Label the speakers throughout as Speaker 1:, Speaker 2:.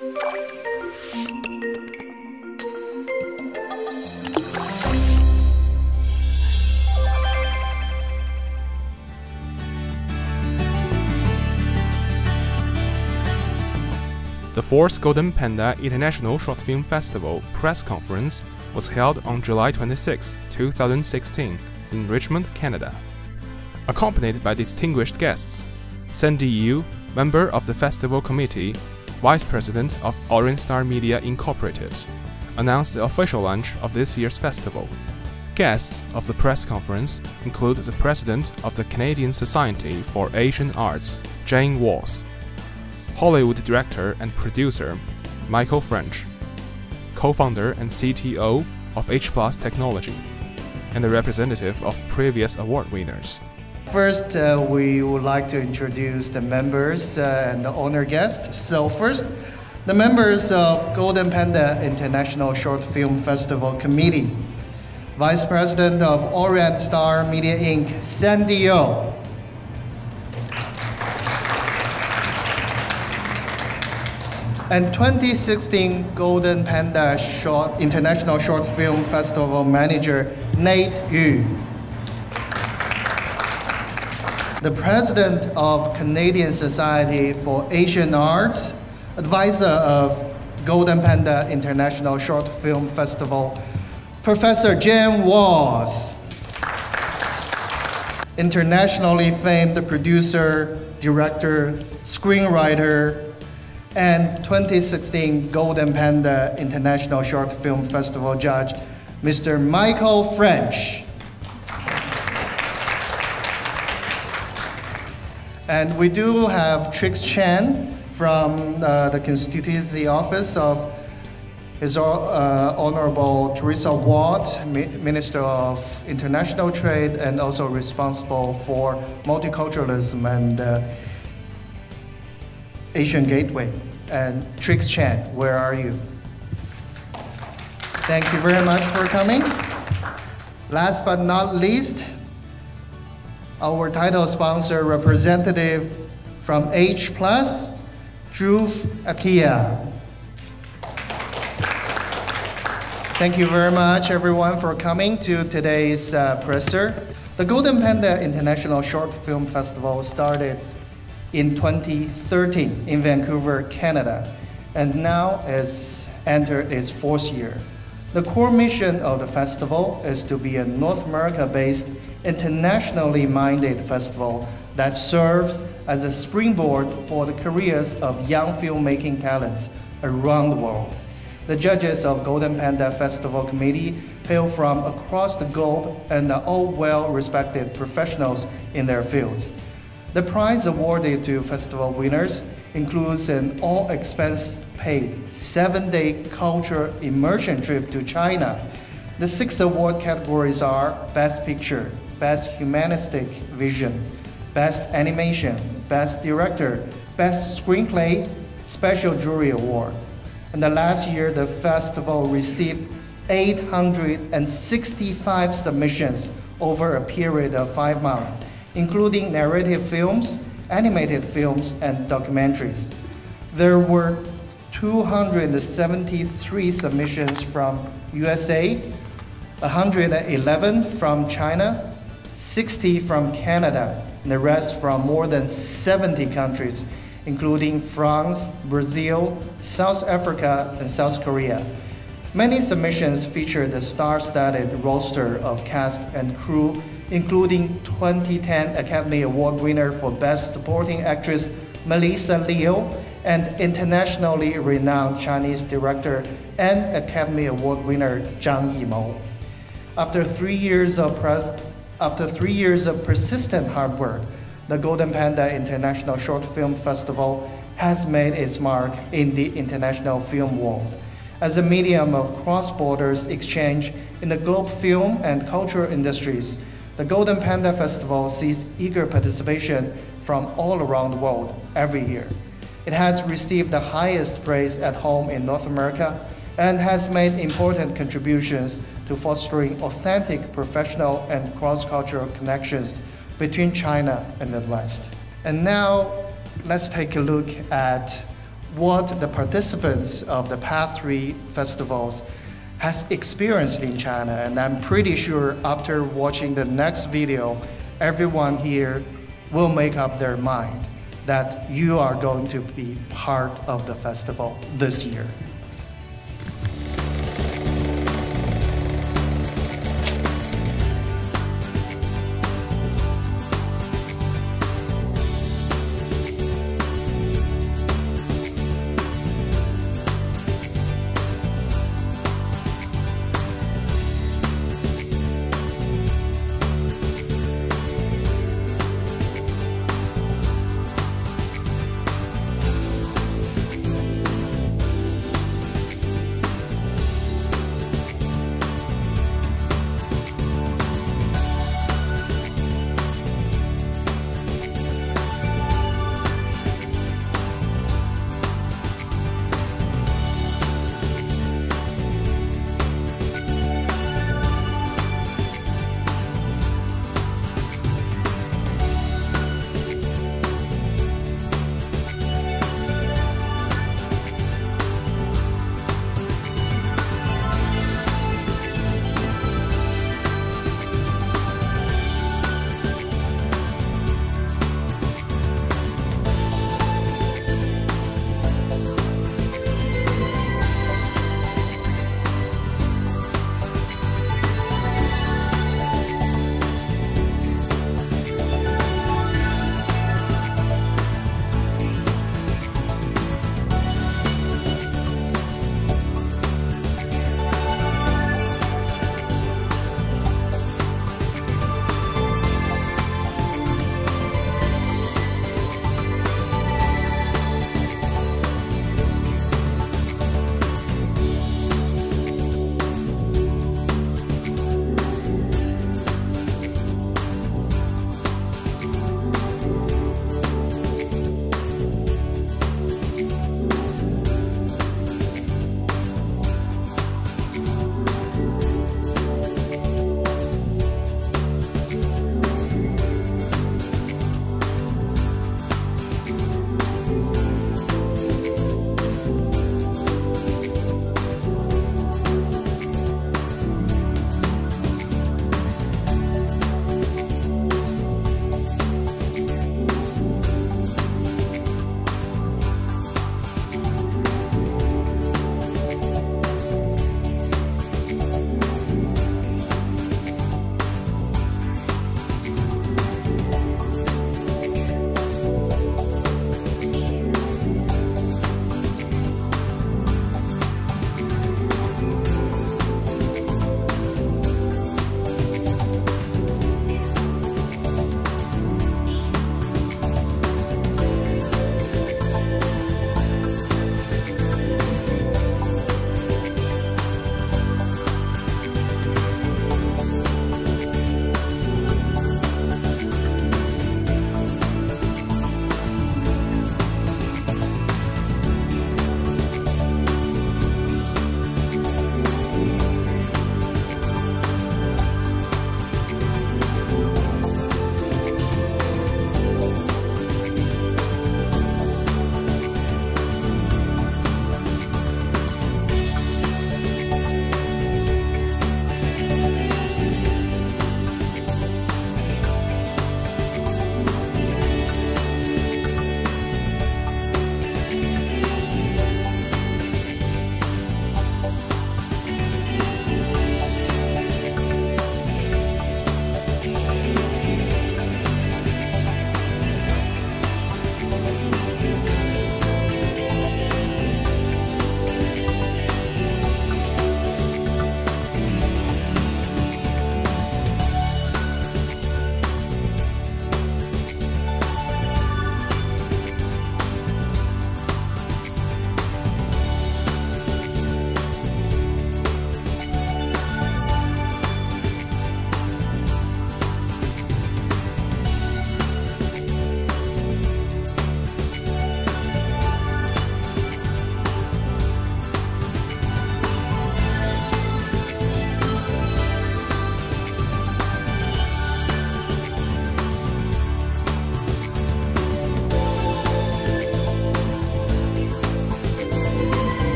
Speaker 1: The 4th Golden Panda International Short Film Festival press conference was held on July 26, 2016, in Richmond, Canada. Accompanied by distinguished guests, Sandy Yu, member of the festival committee, vice president of Orange Star Media Incorporated, announced the official launch of this year's festival. Guests of the press conference include the president of the Canadian Society for Asian Arts, Jane Walls, Hollywood director and producer Michael French, co-founder and CTO of H+ Technology, and a representative of previous award winners.
Speaker 2: First, we would like to introduce the members and the honor guests. So first, the members of Golden Panda International Short Film Festival Committee. Vice President of Orient Star Media Inc., Sandy Yu. And 2016 Golden Panda International Short Film Festival Manager, Nate Yu. The President of Canadian Society for Asian Arts, Advisor of Golden Panda International Short Film Festival, Professor Jane Walls. Internationally famed producer, director, screenwriter, and 2016 Golden Panda International Short Film Festival judge, Mr. Michael French. And we do have Trix Chan from the Constituency Office of His Honorable Teresa Ward, Minister of International Trade, and also responsible for multiculturalism and Asian Gateway. And Trix Chan, where are you? Thank you very much for coming. Last but not least, our title sponsor representative from H+, Dhruv Akia. Thank you very much, everyone, for coming to today's presser. The Golden Panda International Short Film Festival started in 2013 in Vancouver, Canada, and now has entered its 4th year. The core mission of the festival is to be a North America-based, internationally minded festival that serves as a springboard for the careers of young filmmaking talents around the world. The judges of Golden Panda Festival Committee hail from across the globe and are all well-respected professionals in their fields. The prize awarded to festival winners includes an all-expense-paid 7-day culture immersion trip to China. The 6 award categories are Best Picture, Best Humanistic Vision, Best Animation, Best Director, Best Screenplay, Special Jury Award. And the last year, the festival received 865 submissions over a period of 5 months, including narrative films, animated films, and documentaries. There were 273 submissions from USA, 111 from China, 60 from Canada, and the rest from more than 70 countries, including France, Brazil, South Africa, and South Korea. Many submissions featured a star-studded roster of cast and crew, including 2010 Academy Award winner for Best Supporting Actress Melissa Leo and internationally renowned Chinese director and Academy Award winner Zhang Yimou. After 3 years of persistent hard work, the Golden Panda International Short Film Festival has made its mark in the international film world. As a medium of cross-border exchange in the global film and cultural industries, the Golden Panda Festival sees eager participation from all around the world every year. It has received the highest praise at home in North America and has made important contributions to fostering authentic professional and cross-cultural connections between China and the West. And now, let's take a look at what the participants of the Path 3 festivals has experienced in China. And I'm pretty sure after watching the next video, everyone here will make up their mind that you are going to be part of the festival this year.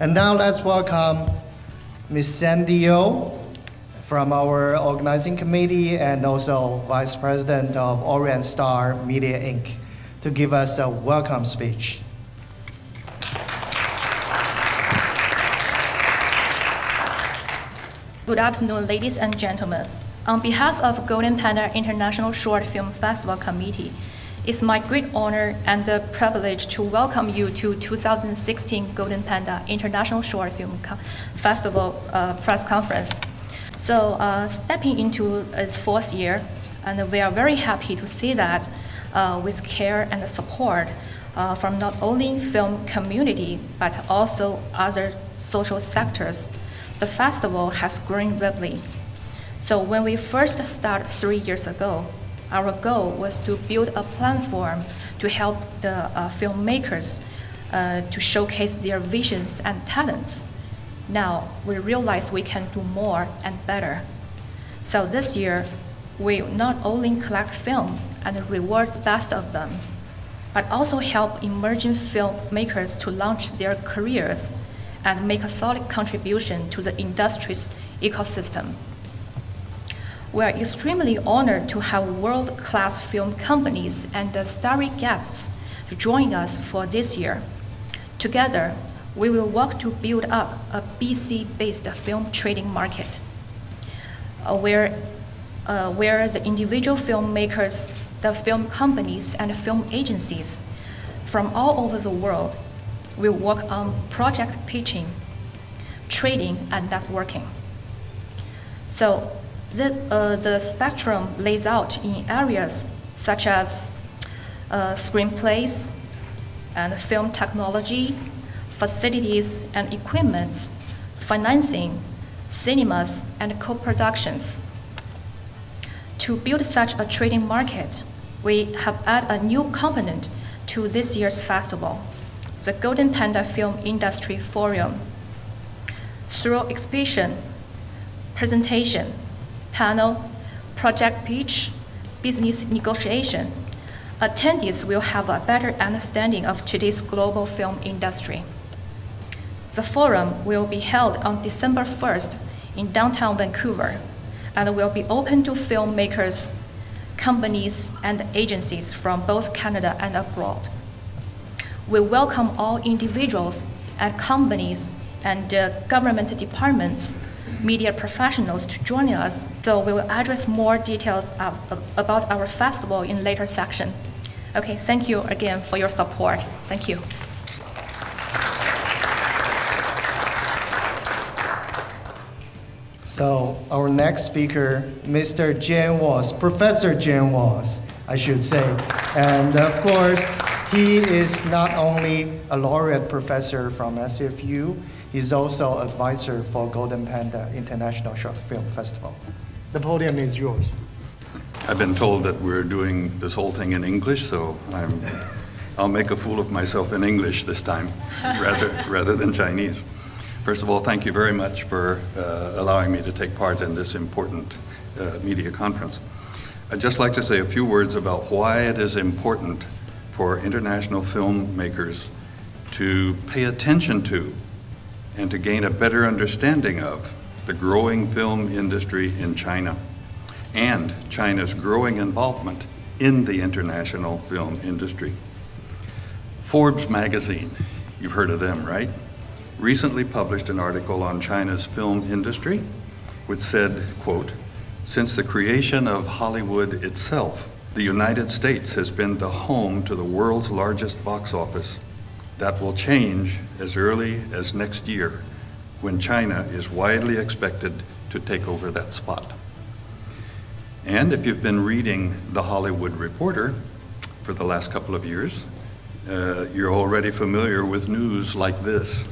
Speaker 2: And now let's welcome Ms. Sandy O from our organizing committee and also Vice President of Orient Star Media Inc. to give us a welcome speech.
Speaker 3: Good afternoon, ladies and gentlemen. On behalf of Golden Panda International Short Film Festival Committee, it's my great honor and the privilege to welcome you to 2016 Golden Panda International Short Film Festival press conference. So stepping into its fourth year, and we are very happy to see that with care and support from not only film community, but also other social sectors, the festival has grown rapidly. So when we first started 3 years ago, our goal was to build a platform to help the filmmakers to showcase their visions and talents. Now we realize we can do more and better. So this year, we not only collect films and reward the best of them, but also help emerging filmmakers to launch their careers and make a solid contribution to the industry's ecosystem. We are extremely honored to have world-class film companies and starry guests to join us for this year. Together, we will work to build up a BC-based film trading market, where the individual filmmakers, the film companies, and film agencies from all over the world will work on project pitching, trading, and networking. So the spectrum lays out in areas such as screenplays and film technology, facilities and equipments, financing, cinemas, and co-productions. To build such a trading market, we have added a new component to this year's festival, the Golden Panda Film Industry Forum. Through exhibition, presentation, panel, project pitch, business negotiation, attendees will have a better understanding of today's global film industry. The forum will be held on December 1st in downtown Vancouver and will be open to filmmakers, companies, and agencies from both Canada and abroad. We welcome all individuals and companies and government departments, media professionals to join us. So we will address more details about our festival in later section. Okay, thank you again for your support. Thank you.
Speaker 2: So our next speaker, Mr. Jian Was, Professor Jian Was, I should say. And of course, he is not only a laureate professor from SFU, he's also advisor for Golden Panda International Short Film Festival. The podium is yours.
Speaker 4: I've been told that we're doing this whole thing in English, so I'll make a fool of myself in English this time, rather than Chinese. First of all, thank you very much for allowing me to take part in this important media conference. I'd just like to say a few words about why it is important for international filmmakers to pay attention to and to gain a better understanding of the growing film industry in China and China's growing involvement in the international film industry. Forbes magazine, you've heard of them, right? Recently published an article on China's film industry, which said, quote, "Since the creation of Hollywood itself, the United States has been the home to the world's largest box office. That will change as early as next year, when China is widely expected to take over that spot." And if you've been reading The Hollywood Reporter for the last couple of years, you're already familiar with news like this.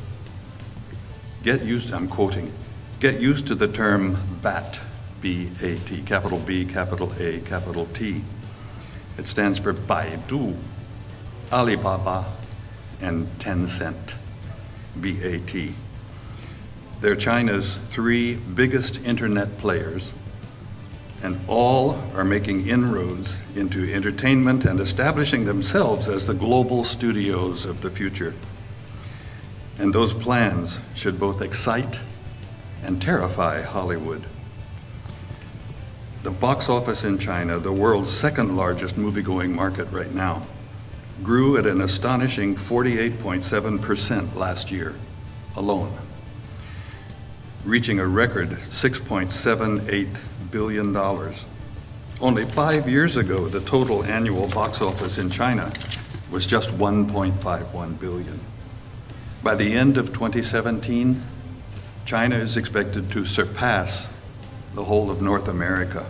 Speaker 4: I'm quoting, "Get used to the term BAT, B-A-T, capital B, capital A, capital T. It stands for Baidu, Alibaba, and Tencent, BAT. They're China's 3 biggest internet players, and all are making inroads into entertainment and establishing themselves as the global studios of the future. And those plans should both excite and terrify Hollywood. The box office in China, the world's second largest movie-going market right now, grew at an astonishing 48.7% last year alone, reaching a record $6.78 billion. Only 5 years ago, the total annual box office in China was just $1.51 billion. By the end of 2017, China is expected to surpass the whole of North America,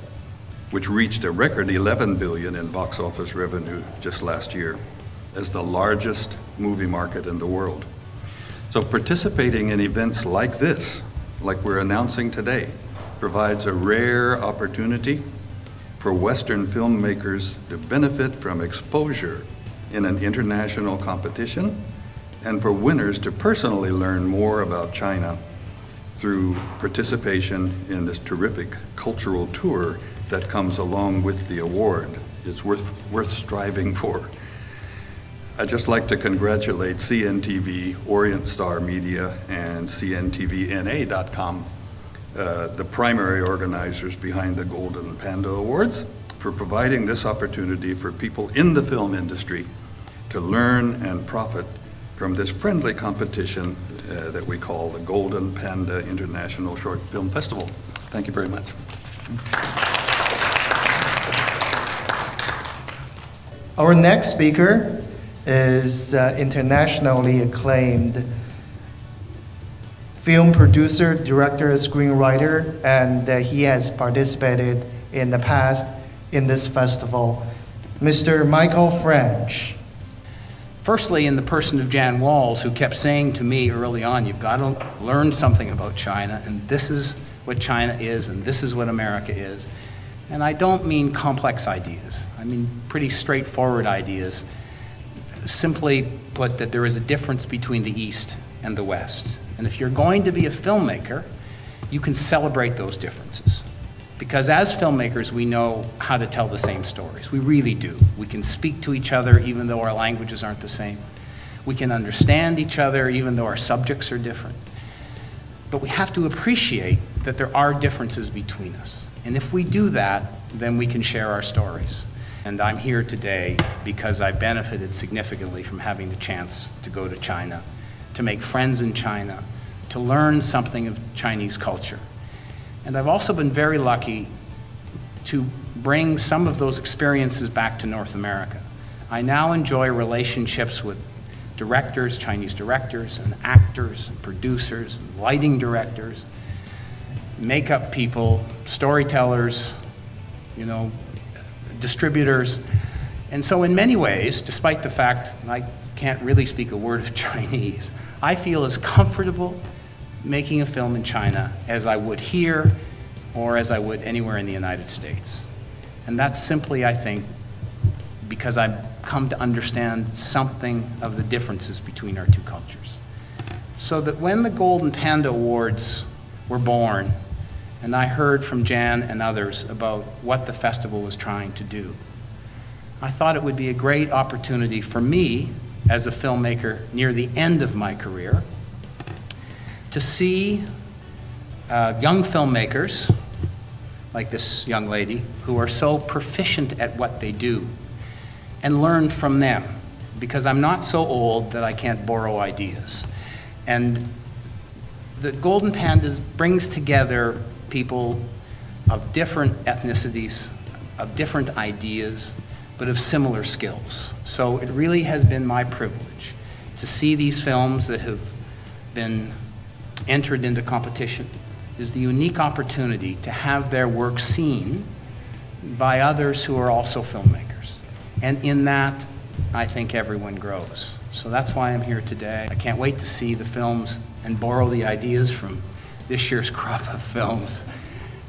Speaker 4: which reached a record $11 billion in box office revenue just last year, as the largest movie market in the world. So participating in events like this, like we're announcing today, provides a rare opportunity for Western filmmakers to benefit from exposure in an international competition, and for winners to personally learn more about China through participation in this terrific cultural tour that comes along with the award. It's worth striving for. I'd just like to congratulate CNTV, Orient Star Media, and CNTVNA.com, the primary organizers behind the Golden Panda Awards, for providing this opportunity for people in the film industry to learn and profit from this friendly competition that we call the Golden Panda International Short Film Festival. Thank you very much.
Speaker 2: Our next speaker is internationally acclaimed film producer, director, screenwriter, and he has participated in the past in this festival, Mr. Michael French.
Speaker 5: Firstly, in the person of Jan Walls, who kept saying to me early on, you've got to learn something about China, and this is what China is, and this is what America is. And I don't mean complex ideas. I mean pretty straightforward ideas. Simply put, that there is a difference between the East and the West. And if you're going to be a filmmaker, you can celebrate those differences. Because as filmmakers, we know how to tell the same stories. We really do. We can speak to each other even though our languages aren't the same. We can understand each other even though our subjects are different. But we have to appreciate that there are differences between us. And if we do that, then we can share our stories. And I'm here today because I benefited significantly from having the chance to go to China, to make friends in China, to learn something of Chinese culture. And I've also been very lucky to bring some of those experiences back to North America. I now enjoy relationships with directors, Chinese directors, and actors, and producers, and lighting directors, makeup people, storytellers, you know, distributors. And so in many ways, despite the fact I can't really speak a word of Chinese, I feel as comfortable making a film in China as I would here or as I would anywhere in the United States. And that's simply, I think, because I've come to understand something of the differences between our two cultures. So that when the Golden Panda Awards were born, and I heard from Jan and others about what the festival was trying to do, I thought it would be a great opportunity for me, as a filmmaker near the end of my career, to see young filmmakers, like this young lady, who are so proficient at what they do, and learn from them. Because I'm not so old that I can't borrow ideas. And the Golden Pandas brings together people of different ethnicities, of different ideas, but of similar skills. So it really has been my privilege to see these films that have been entered into competition. Is the unique opportunity to have their work seen by others who are also filmmakers. And in that, I think everyone grows. So that's why I'm here today. I can't wait to see the films and borrow the ideas from this year's crop of films.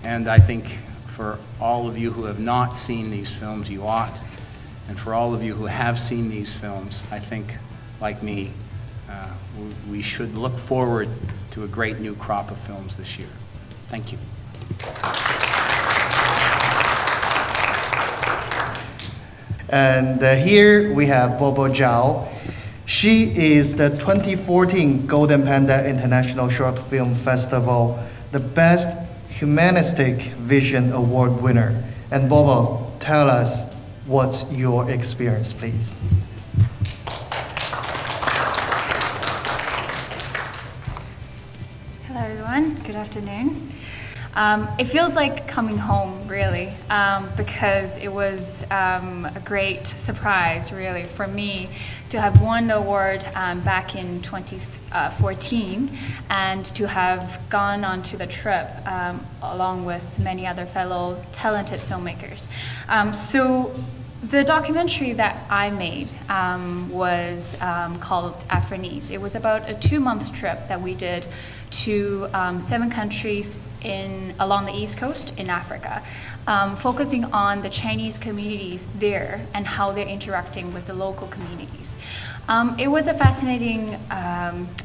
Speaker 5: And I think for all of you who have not seen these films, you ought. And for all of you who have seen these films, I think, like me, we should look forward to a great new crop of films this year. Thank you.
Speaker 2: And here we have Bobo Zhao. She is the 2014 Golden Panda International Short Film Festival, the Best Humanistic Vision Award winner. And Bobo, tell us what's your experience, please.
Speaker 6: Hello everyone, good afternoon. It feels like coming home, really, because it was a great surprise, really, for me to have won the award back in 2014 and to have gone on to the trip along with many other fellow talented filmmakers. So the documentary that I made was called Accompa-nied. It was about a 2-month trip that we did to 7 countries along the East Coast in Africa, focusing on the Chinese communities there and how they're interacting with the local communities. It was a fascinating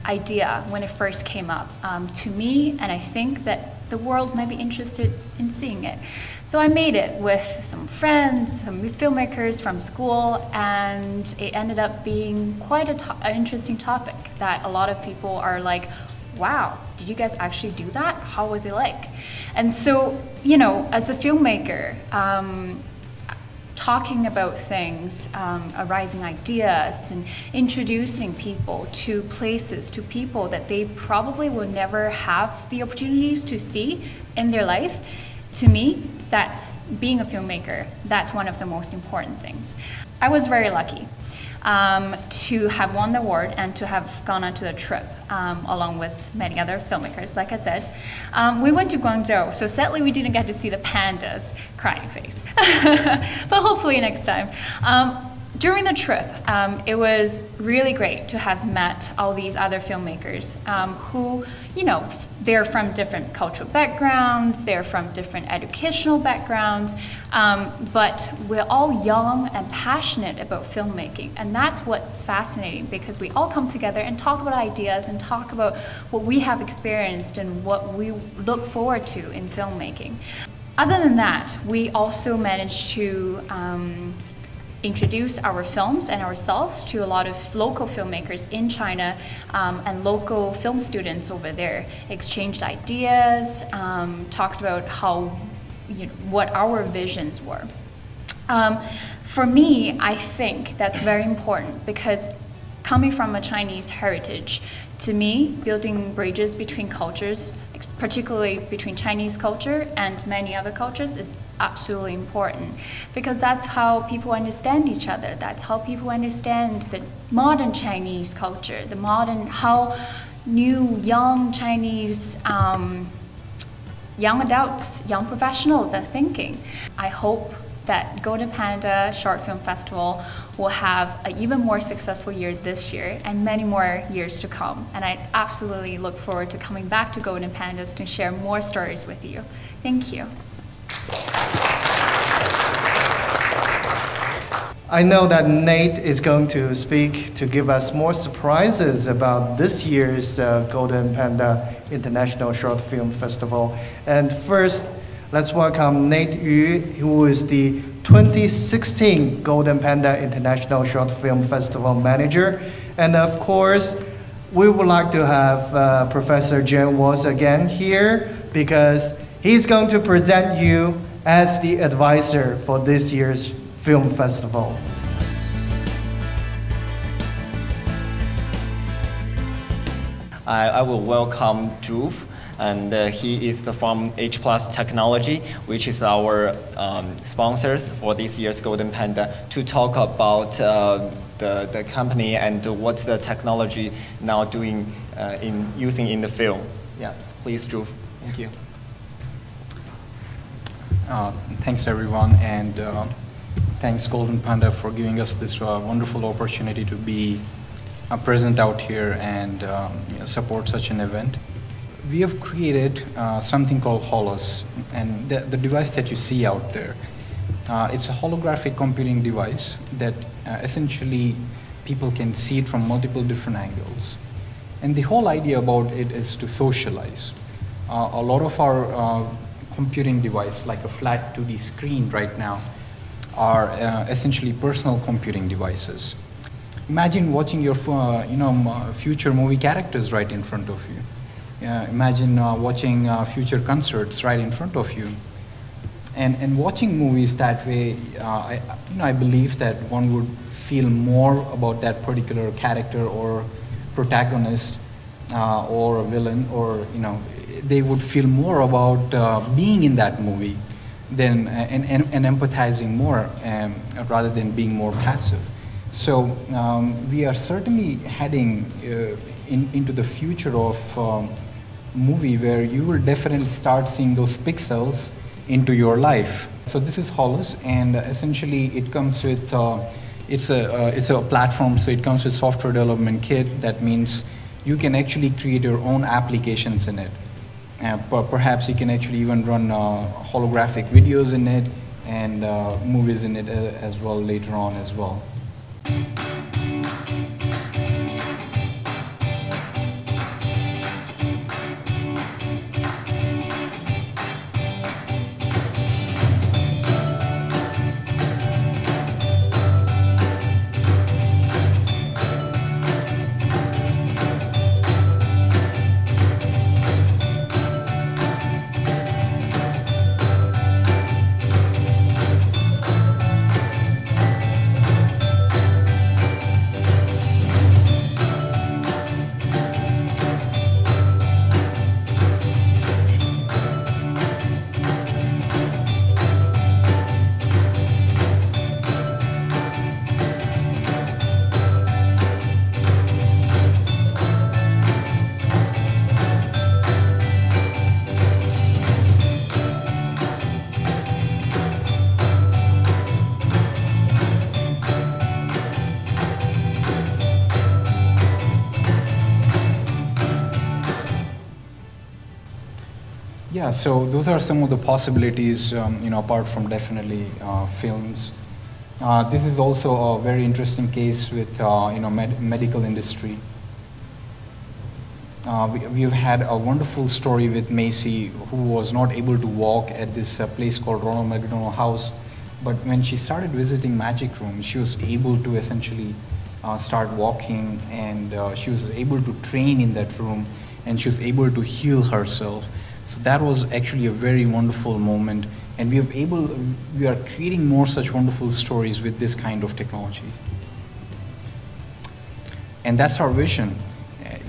Speaker 6: idea when it first came up to me, and I think that the world might be interested in seeing it. So I made it with some friends, some filmmakers from school, and it ended up being quite an interesting topic that a lot of people are like, wow, did you guys actually do that? How was it like? And so, you know, as a filmmaker, talking about things, arising ideas, and introducing people to places, to people that they probably will never have the opportunities to see in their life, to me, that's being a filmmaker, that's one of the most important things. I was very lucky to have won the award and to have gone on to the trip along with many other filmmakers, like I said. We went to Guangzhou, so sadly we didn't get to see the pandas crying face, but hopefully next time. During the trip, it was really great to have met all these other filmmakers who, you know, they're from different cultural backgrounds, they're from different educational backgrounds, but we're all young and passionate about filmmaking. And that's what's fascinating, because we all come together and talk about ideas and talk about what we have experienced and what we look forward to in filmmaking. Other than that, we also managed to introduce our films and ourselves to a lot of local filmmakers in China and local film students over there. Exchanged ideas, talked about how, you know, what our visions were. For me, I think that's very important, because coming from a Chinese heritage, to me, building bridges between cultures, particularly between Chinese culture and many other cultures, is absolutely important, because that's how people understand each other. That's how people understand the modern Chinese culture, the modern, how new young Chinese young adults, young professionals are thinking. I hope that Golden Panda Short Film Festival will have an even more successful year this year and many more years to come. And I absolutely look forward to coming back to Golden Pandas to share more stories with you. Thank you.
Speaker 2: I know that Nate is going to speak to give us more surprises about this year's Golden Panda International Short Film Festival. And first, let's welcome Nate Yu, who is the 2016 Golden Panda International Short Film Festival manager. And of course, we would like to have Professor Jan Walls again here, because he's going to present you as the advisor for this year's film festival.
Speaker 7: I will welcome Drew, and he is from H+ Technology, which is our sponsors for this year's Golden Panda, to talk about the company and what the technology now doing using in the film. Yeah, please, Drew. Thank you.
Speaker 8: Thanks everyone, and thanks Golden Panda for giving us this wonderful opportunity to be present out here and support such an event. We have created something called Holus, and the device that you see out there, it's a holographic computing device that essentially people can see it from multiple different angles. And the whole idea about it is to socialize. A lot of our computing device, like a flat 2D screen right now, are essentially personal computing devices. imagine watching your future movie characters right in front of you. Imagine watching future concerts right in front of you. And watching movies that way, I believe that one would feel more about that particular character or protagonist or a villain, or they would feel more about being in that movie than and empathizing more rather than being more passive. So we are certainly heading into the future of movie where you will definitely start seeing those pixels into your life. So this is Hollis, and essentially it comes with it's a platform, so it comes with software development kit. That means you can actually create your own applications in it. Perhaps you can actually even run holographic videos in it and movies in it as well later on as well. Yeah, so those are some of the possibilities, apart from definitely films. This is also a very interesting case with, medical industry. We've had a wonderful story with Macy, who was not able to walk at this place called Ronald McDonald House. But when she started visiting Magic Room, she was able to essentially start walking, and she was able to train in that room, and she was able to heal herself. So that was actually a very wonderful moment, and we are creating more such wonderful stories with this kind of technology. And that's our vision.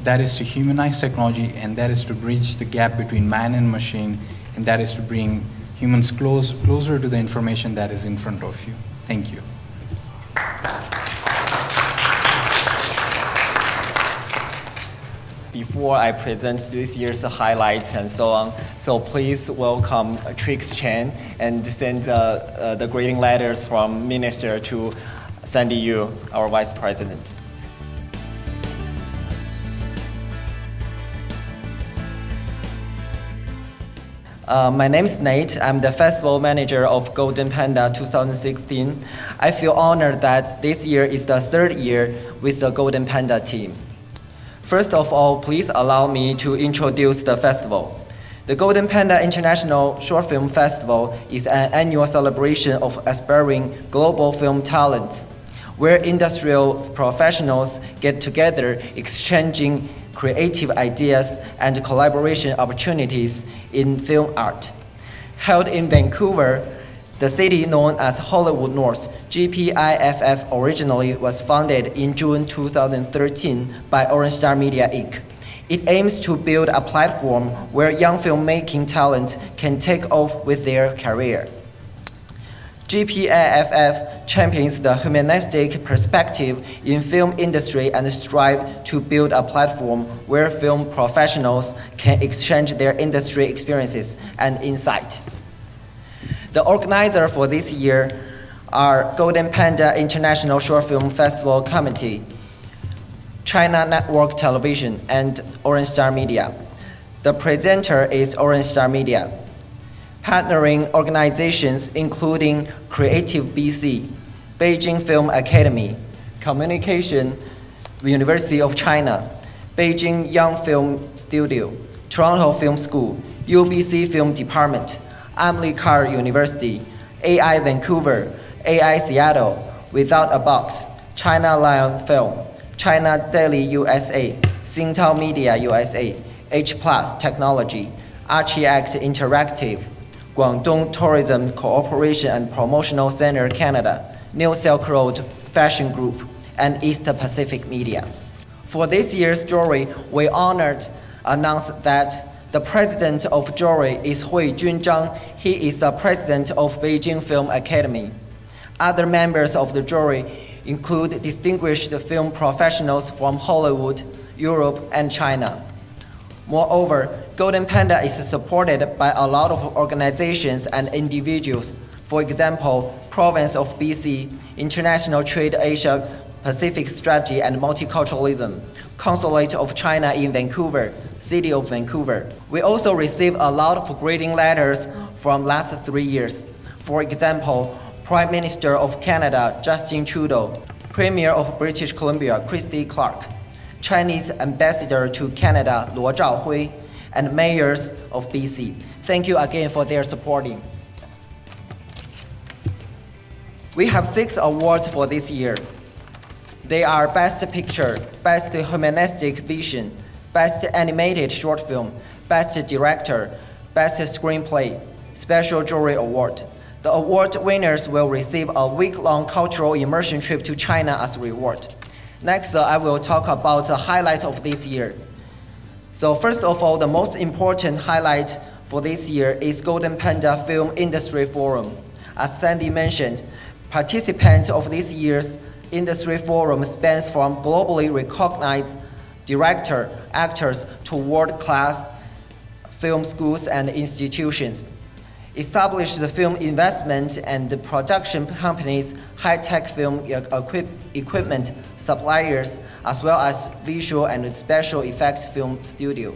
Speaker 8: That is to humanize technology, and that is to bridge the gap between man and machine, and that is to bring humans closer to the information that is in front of you. Thank you.
Speaker 7: Before I present this year's highlights and so on, so please welcome Trix Chen and send the greeting letters from Minister to Sandy Yu, our Vice President. My name is Nate. I'm the Festival Manager of Golden Panda 2016. I feel honored that this year is the third year with the Golden Panda team. First of all, please allow me to introduce the festival. The Golden Panda International Short Film Festival is an annual celebration of aspiring global film talents, where industrial professionals get together exchanging creative ideas and collaboration opportunities in film art. Held in Vancouver, the city known as Hollywood North, GPIFF originally was founded in June 2013 by Orange Star Media Inc. It aims to build a platform where young filmmaking talent can take off with their career. GPIFF champions the humanistic perspective in film industry and strive to build a platform where film professionals can exchange their industry experiences and insight. The organizer for this year are Golden Panda International Short Film Festival Committee, China Network Television, and Orange Star Media. The presenter is Orange Star Media. Partnering organizations including Creative BC, Beijing Film Academy, Communication University of China, Beijing Young Film Studio, Toronto Film School, UBC Film Department, Emily Carr University, AI Vancouver, AI Seattle, Without a Box,
Speaker 9: China Lion Film, China Daily USA, Singtel Media USA, H+ Technology, ArchieX Interactive, Guangdong Tourism Cooperation and Promotional Center Canada, New Silk Road Fashion Group, and East Pacific Media. For this year's jury, we announced that the president of jury is Hui Junzhang. He is the president of Beijing Film Academy. Other members of the jury include distinguished film professionals from Hollywood, Europe, and China. Moreover, Golden Panda is supported by a lot of organizations and individuals. For example, Province of BC, International Trade Asia Pacific Strategy and Multiculturalism, Consulate of China in Vancouver, City of Vancouver. We also received a lot of greeting letters from last 3 years. For example, Prime Minister of Canada, Justin Trudeau, Premier of British Columbia, Christy Clark, Chinese Ambassador to Canada, Luo Zhaohui, and mayors of BC. Thank you again for their supporting. We have 6 awards for this year. They are Best Picture, Best Humanistic Vision, Best Animated Short Film, Best Director, Best Screenplay, Special Jury Award. The award winners will receive a week-long cultural immersion trip to China as reward. Next, I will talk about the highlight of this year. So first of all, the most important highlight for this year is Golden Panda Film Industry Forum. As Sandy mentioned, participants of this year's Industry Forum spans from globally recognized directors, actors to world-class film schools and institutions. Established film investment and production companies, high-tech film equipment suppliers, as well as visual and special effects film studio.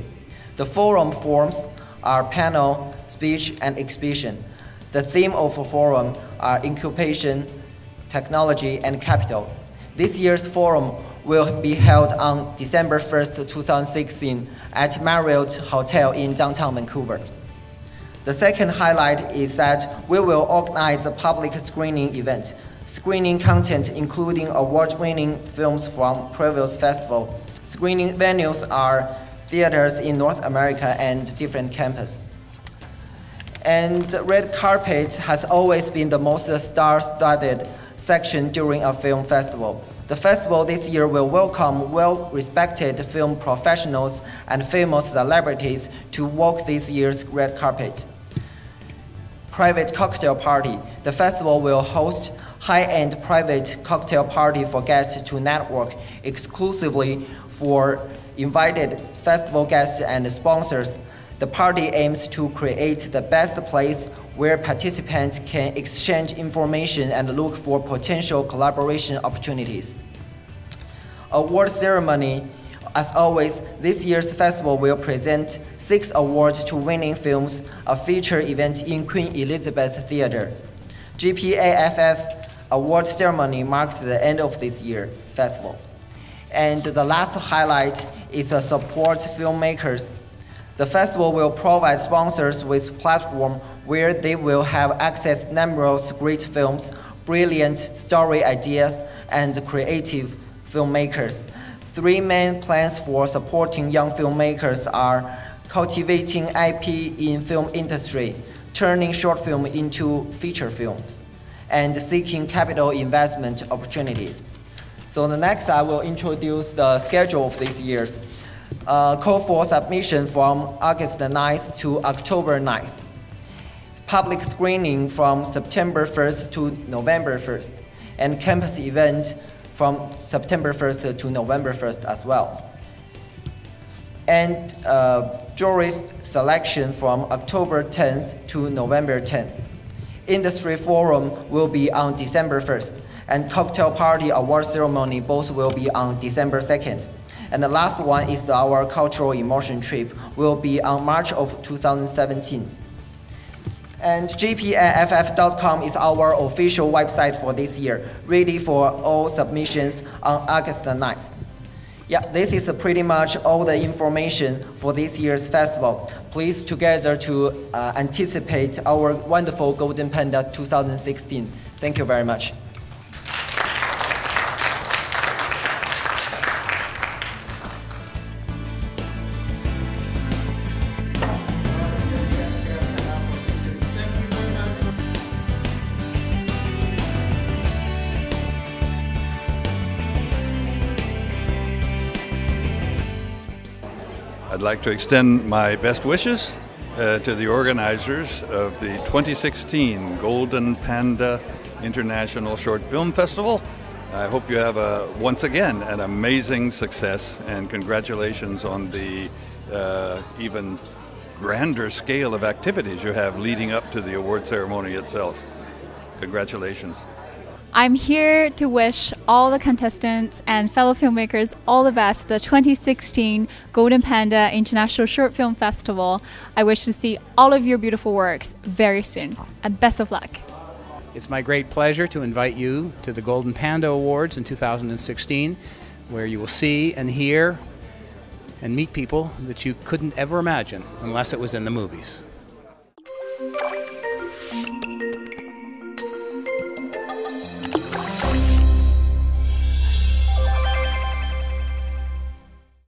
Speaker 9: The forum forms are panel, speech, and exhibition. The theme of the forum are incubation, technology, and capital. This year's forum will be held on December 1st, 2016 at Marriott Hotel in downtown Vancouver. The second highlight is that we will organize a public screening event, screening content including award-winning films from previous festivals. Screening venues are theaters in North America and different campuses. And the red carpet has always been the most star-studded section during a film festival. The festival this year will welcome well-respected film professionals and famous celebrities to walk this year's red carpet. Private cocktail party. The festival will host high-end private cocktail party for guests to network exclusively for invited festival guests and sponsors. The party aims to create the best place where participants can exchange information and look for potential collaboration opportunities. Award ceremony. As always, this year's festival will present 6 awards to winning films, a feature event in Queen Elizabeth Theatre. GPIFF award ceremony marks the end of this year's festival. And the last highlight is to support filmmakers. The festival will provide sponsors with a platform where they will have access to numerous great films, brilliant story ideas, and creative filmmakers. 3 main plans for supporting young filmmakers are cultivating IP in film industry, turning short film into feature films, and seeking capital investment opportunities. So the next I will introduce the schedule of this year's. Call for submission from August 9th to October 9th. Public screening from September 1st to November 1st, and campus event from September 1st to November 1st as well. And jury selection from October 10th to November 10th. Industry forum will be on December 1st, and cocktail party award ceremony both will be on December 2nd. And the last one is our cultural immersion trip, will be on March of 2017. And GPIFF.com is our official website for this year, ready for all submissions on August 9th. Yeah, this is pretty much all the information for this year's festival. Please together to anticipate our wonderful Golden Panda 2016. Thank you very much.
Speaker 4: I'd like to extend my best wishes to the organizers of the 2016 Golden Panda International Short Film Festival. I hope you have once again an amazing success, and congratulations on the even grander scale of activities you have leading up to the award ceremony itself. Congratulations.
Speaker 10: I'm here to wish all the contestants and fellow filmmakers all the best at the 2016 Golden Panda International Short Film Festival. I wish to see all of your beautiful works very soon, and best of luck.
Speaker 5: It's my great pleasure to invite you to the Golden Panda Awards in 2016, where you will see and hear and meet people that you couldn't ever imagine unless it was in the movies.